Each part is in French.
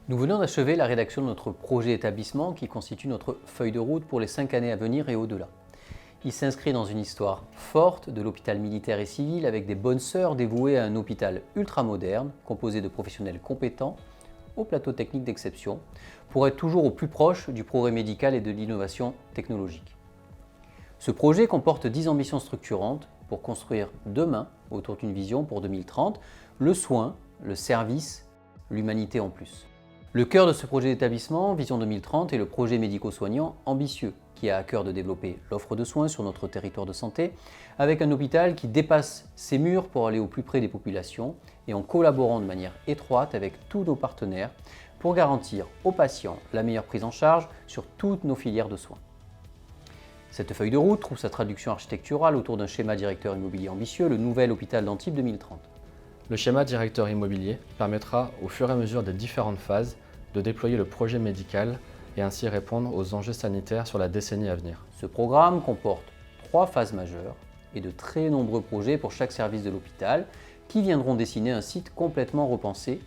Nous venons d'achever la rédaction de notre projet établissement qui constitue notre feuille de route pour les 5 années à venir et au-delà. Il s'inscrit dans une histoire forte de l'hôpital militaire et civil avec des bonnes sœurs dévouées à un hôpital ultramoderne composé de professionnels compétents au plateau technique d'exception pour être toujours au plus proche du progrès médical et de l'innovation technologique. Ce projet comporte 10 ambitions structurantes pour construire demain, autour d'une vision pour 2030, le soin, le service, l'humanité en plus. Le cœur de ce projet d'établissement, Vision 2030, est le projet médico-soignant ambitieux qui a à cœur de développer l'offre de soins sur notre territoire de santé avec un hôpital qui dépasse ses murs pour aller au plus près des populations et en collaborant de manière étroite avec tous nos partenaires pour garantir aux patients la meilleure prise en charge sur toutes nos filières de soins. Cette feuille de route trouve sa traduction architecturale autour d'un schéma directeur immobilier ambitieux, le nouvel hôpital d'Antibes 2030. Le schéma directeur immobilier permettra, au fur et à mesure des différentes phases, de déployer le projet médical et ainsi répondre aux enjeux sanitaires sur la décennie à venir. Ce programme comporte 3 phases majeures et de très nombreux projets pour chaque service de l'hôpital qui viendront dessiner un site complètement repensé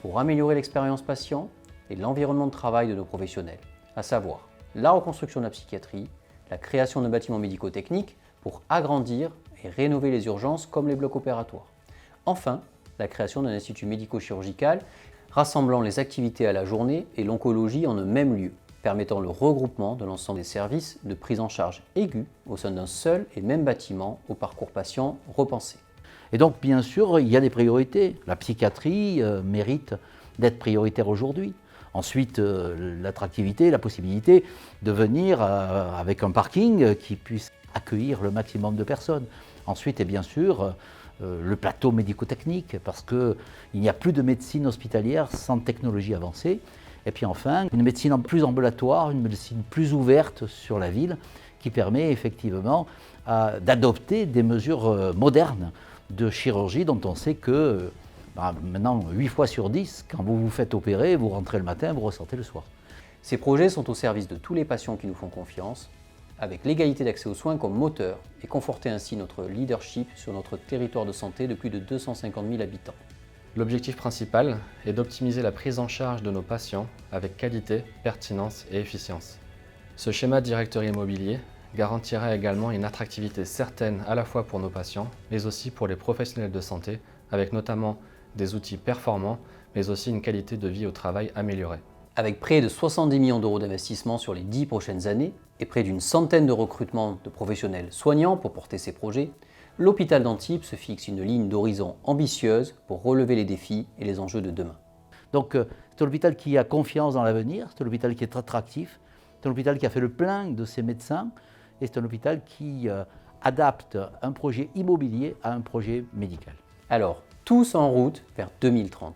pour améliorer l'expérience patient et l'environnement de travail de nos professionnels, à savoir la reconstruction de la psychiatrie, la création de bâtiments médico-techniques pour agrandir et rénover les urgences comme les blocs opératoires. Enfin, la création d'un institut médico-chirurgical rassemblant les activités à la journée et l'oncologie en un même lieu, permettant le regroupement de l'ensemble des services de prise en charge aiguë au sein d'un seul et même bâtiment au parcours patient repensé. Et donc, bien sûr, il y a des priorités. La psychiatrie mérite d'être prioritaire aujourd'hui. Ensuite, l'attractivité, la possibilité de venir avec un parking qui puisse accueillir le maximum de personnes. Ensuite, et bien sûr, le plateau médico-technique, parce qu'il n'y a plus de médecine hospitalière sans technologie avancée. Et puis enfin, une médecine plus ambulatoire, une médecine plus ouverte sur la ville, qui permet effectivement d'adopter des mesures modernes de chirurgie dont on sait que maintenant, 8 fois sur 10, quand vous vous faites opérer, vous rentrez le matin, vous ressortez le soir. Ces projets sont au service de tous les patients qui nous font confiance, avec l'égalité d'accès aux soins comme moteur et conforter ainsi notre leadership sur notre territoire de santé de plus de 250 000 habitants. L'objectif principal est d'optimiser la prise en charge de nos patients avec qualité, pertinence et efficience. Ce schéma directeur immobilier garantira également une attractivité certaine à la fois pour nos patients, mais aussi pour les professionnels de santé, avec notamment des outils performants, mais aussi une qualité de vie au travail améliorée. Avec près de 70 millions d'euros d'investissement sur les 10 prochaines années et près d'une centaine de recrutements de professionnels soignants pour porter ces projets, l'hôpital d'Antibes se fixe une ligne d'horizon ambitieuse pour relever les défis et les enjeux de demain. Donc c'est un hôpital qui a confiance dans l'avenir, c'est un hôpital qui est attractif, c'est un hôpital qui a fait le plein de ses médecins et c'est un hôpital qui adapte un projet immobilier à un projet médical. Alors, tous en route vers 2030.